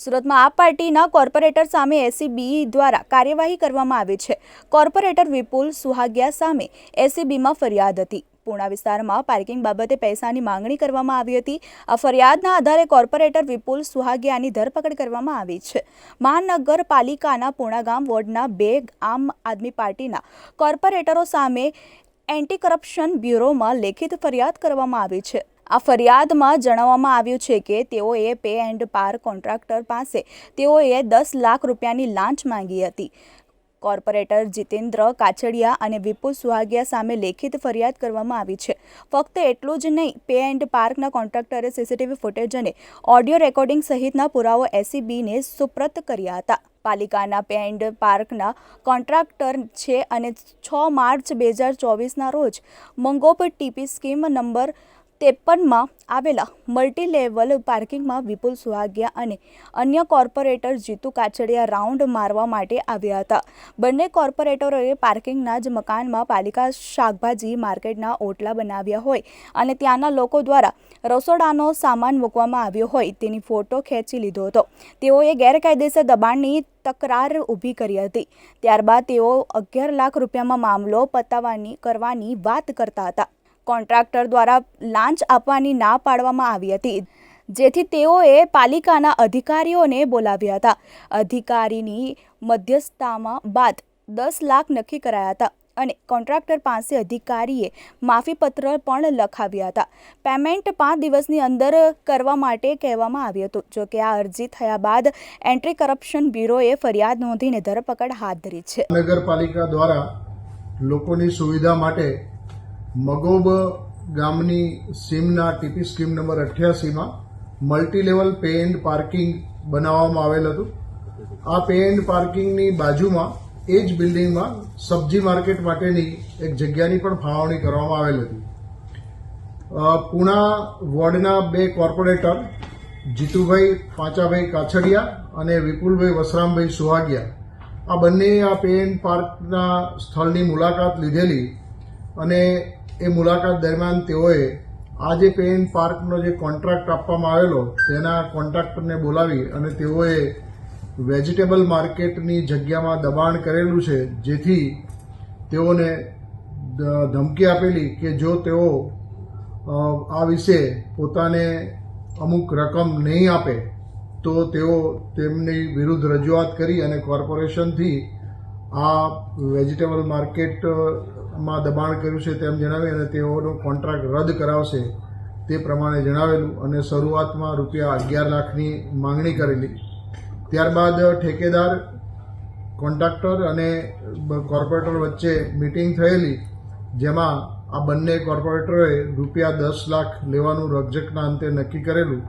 સુરતમાં આપ પાર્ટીના કોર્પોરેટર સામે એસીબી દ્વારા કાર્યવાહી કરવામાં આવી છે। કોર્પોરેટર વિપુલ સુહાગિયા સામે એસીબીમાં ફરિયાદ હતી। પૂણા વિસ્તારમાં પાર્કિંગ બાબતે પૈસાની માંગણી કરવામાં આવી હતી। આ ફરિયાદના આધારે કોર્પોરેટર વિપુલ સુહાગિયાની ધરપકડ કરવામાં આવી છે। મહાનગરપાલિકાના પૂણા ગામ વોર્ડના 2 આમ આદમી પાર્ટીના કોર્પોરેટરો સામે એન્ટી કરપ્શન બ્યુરોમાં લેખિત ફરિયાદ કરવામાં આવી છે। આ ફરિયાદમાં જણાવવામાં આવ્યું છે કે તેઓએ પે એન્ડ પાર્ક કોન્ટ્રાક્ટર પાસે તેઓએ 10 લાખ રૂપિયાની લાંચ માંગી હતી। કોર્પોરેટર જીતેન્દ્ર કાછડિયા અને વિપુલ સુહાગિયા સામે લેખિત ફરિયાદ કરવામાં આવી છે। ફક્ત એટલું જ નહીં, પે એન્ડ પાર્કના કોન્ટ્રાક્ટરે સીસીટીવી ફૂટેજ અને ઓડિયો રેકોર્ડિંગ સહિતના પુરાવો એસીબીને સુપ્રત કર્યા હતા। પાલિકાના પે એન્ડ પાર્કના કોન્ટ્રાક્ટર છે અને 6 માર્ચ 2024ના રોજ મંગોપ ટીપી સ્કીમ નંબર 53માં આવેલા મલ્ટી લેવલ પાર્કિંગમાં વિપુલ સુહાગિયા અને અન્ય કોર્પોરેટર જીતુ કાછડિયા રાઉન્ડ મારવા માટે આવ્યા હતા। બંને કોર્પોરેટરોએ પાર્કિંગના જ મકાનમાં પાલિકા શાકભાજી માર્કેટના ઓટલા બનાવ્યા હોય અને ત્યાંના લોકો દ્વારા રસોડાનો સામાન મૂકવામાં આવ્યો હોય તેની ફોટો ખેંચી લીધો હતો। તેઓએ ગેરકાયદેસર દબાણની તકરાર ઊભી કરી હતી। ત્યારબાદ તેઓ 11 લાખ રૂપિયામાં મામલો પતાવવાની કરવાની વાત કરતા હતા। કોન્ટ્રાક્ટર દ્વારા લાંચ આપવાની ના પાડવામાં આવી હતી, જેથી તેઓએ પાલિકાના અધિકારીઓને બોલાવ્યા હતા। અધિકારીની મધ્યસ્થતામાં બાદ 10 લાખ નક્કી કરાયા હતા અને કોન્ટ્રાક્ટર પાસે અધિકારીએ માફીપત્ર પણ લખાવ્યા હતા। પેમેન્ટ 5 દિવસની અંદર કરવા માટે કહેવામાં આવ્યું હતું। જોકે આ અરજી થયા બાદ એન્ટી કરપ્શન બ્યુરોએ ફરિયાદ નોંધીને ધરપકડ હાથ ધરી છે। નગરપાલિકા દ્વારા લોકોની સુવિધા માટે મગોબ ગામની સીમના ટીપી સ્કીમ નંબર 88માં multi level pay and parking બનાવવામાં આવેલ હતું। આ પે એન્ડ પાર્કિંગની બાજુમાં એ જ બિલ્ડિંગમાં સબ્જી માર્કેટ માટેની એક જગ્યાની પણ ફાળવણી કરવામાં આવેલ હતી। પૂણા વોર્ડના 2 કોર્પોરેટર જીતુભાઈ પાંચાભાઈ કાછડિયા અને વિપુલભાઈ વસરામભાઈ સુહાગિયા આ બંને આ પે એન્ડ પાર્કના સ્થળની મુલાકાત લીધેલી અને એ મુલાકાત દરમિયાન તેઓએ આ જે પે એન્ડ પાર્કનો જે કોન્ટ્રાક્ટ આપવામાં આવેલો તેના કોન્ટ્રાક્ટરને બોલાવી અને તેઓએ વેજીટેબલ માર્કેટની જગ્યામાં દબાણ કરેલું છે, જેથી તેઓને ધમકી આપેલી કે જો તેઓ આ વિશે પોતાને અમુક રકમ નહીં આપે તો તેઓ તેમની વિરુદ્ધ રજૂઆત કરી અને કોર્પોરેશનથી આ વેજીટેબલ માર્કેટમાં દબાણ કર્યું છે તેમ જણાવી અને તેઓનો કોન્ટ્રાક્ટ રદ કરાવશે તે પ્રમાણે જણાવેલું અને શરૂઆતમાં રૂપિયા 11 લાખની માંગણી કરેલી। ત્યારબાદ ઠેકેદાર, કોન્ટ્રાક્ટર અને કોર્પોરેટર વચ્ચે મિટિંગ થયેલી, જેમાં આ બંને કોર્પોરેટરોએ રૂપિયા 10 લાખ લેવાનું રકઝકના અંતે નક્કી કરેલું।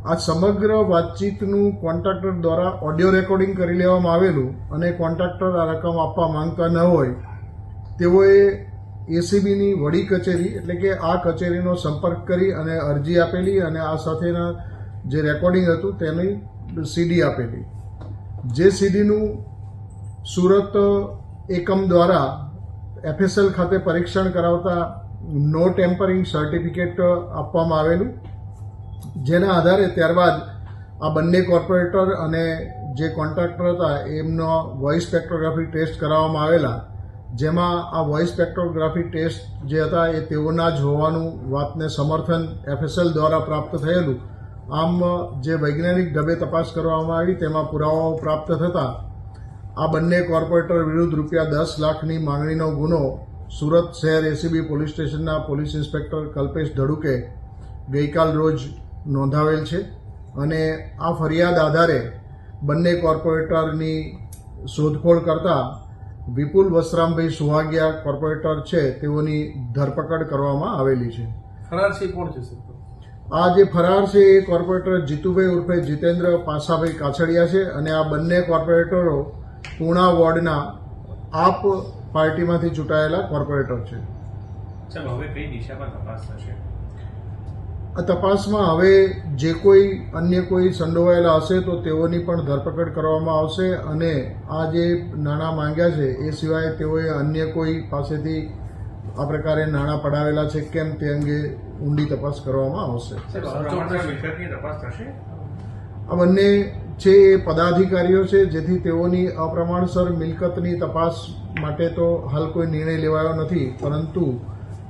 આ સમગ્ર વાતચીતનું કોન્ટ્રાક્ટર દ્વારા ઓડિયો રેકોર્ડિંગ કરી લેવામાં આવેલું અને કોન્ટ્રાક્ટર આ રકમ આપવા માંગતા ન હોય તેઓએ એસીબીની વડી કચેરી એટલે કે આ કચેરીનો સંપર્ક કરી અને અરજી આપેલી અને આ સાથેના જે રેકોર્ડિંગ હતું તેની સીડી આપેલી। જે સીડીનું સુરત એકમ દ્વારા એફએસએલ ખાતે પરીક્ષણ કરાવતા નો ટેમ્પરિંગ સર્ટિફિકેટ આપવામાં આવેલું, જેના આધારે ત્યારબાદ આ બંને કોર્પોરેટર અને જે કોન્ટ્રાક્ટર હતા એમનો વોઇસ સ્પેક્ટ્રોગ્રાફી ટેસ્ટ કરાવવામાં આવેલા, જેમાં આ વોઇસ સ્પેક્ટ્રોગ્રાફી ટેસ્ટ જે હતા એ તેઓના જ હોવાનું વાતને સમર્થન એફએસએલ દ્વારા પ્રાપ્ત થયેલું। આમ જે વૈજ્ઞાનિક ઢબે તપાસ કરવામાં આવી તેમાં પુરાવાઓ પ્રાપ્ત થતાં આ બંને કોર્પોરેટર વિરુદ્ધ રૂપિયા 10 લાખની માંગણીનો ગુનો સુરત શહેર એસીબી પોલીસ સ્ટેશનના પોલીસ ઇન્સ્પેક્ટર કલ્પેશ ધડુકે ગઈકાલ રોજ નોંધાવેલ છે અને આ ફરિયાદ આધારે બંને કોર્પોરેટરની શોધખોળ કરતા વિપુલ વસરામભાઈ સુહાગિયા કોર્પોરેટર છે તેઓની ધરપકડ કરવામાં આવેલી છે। ફરાર છે કોણ છે સર? આ જે ફરાર છે એ કોર્પોરેટર જીતુભાઈ ઉર્ફે જીતેન્દ્ર પાંસાભાઈ કાછડિયા છે અને આ બંને કોર્પોરેટરો પૂણા વોર્ડના આપ પાર્ટીમાંથી ચૂંટાયેલા કોર્પોરેટર છે। ચાલો, હવે કઈ દિશામાં તપાસ થશે? આ તપાસમાં હવે જે કોઈ અન્ય કોઈ સંડોવાયેલા હશે તો તેઓની પણ ધરપકડ કરવામાં આવશે અને આ જે નાણાં માંગ્યા છે એ સિવાય તેઓએ અન્ય કોઈ પાસેથી આ પ્રકારે નાણાં પડાવેલા છે કેમ તે અંગે ઊંડી તપાસ કરવામાં આવશે। આ બંને છે એ પદાધિકારીઓ છે, જેથી તેઓની અપ્રમાણસર મિલકતની તપાસ માટે તો હાલ કોઈ નિર્ણય લેવાયો નથી, પરંતુ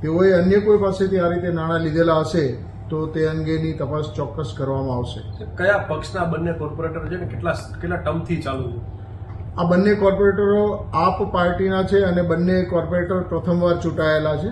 તેઓએ અન્ય કોઈ પાસેથી આ રીતે નાણાં લીધેલા હશે તો તે અંગેની તપાસ ચોક્કસ કરવામાં આવશે. કયા પક્ષના બંને કોર્પોરેટર છે ને કેટલા ટર્મથી ચાલુ છે? આ બંને કોર્પોરેટરો આપ પાર્ટીના છે અને બંને કોર્પોરેટર પ્રથમવાર ચૂંટાયેલા છે.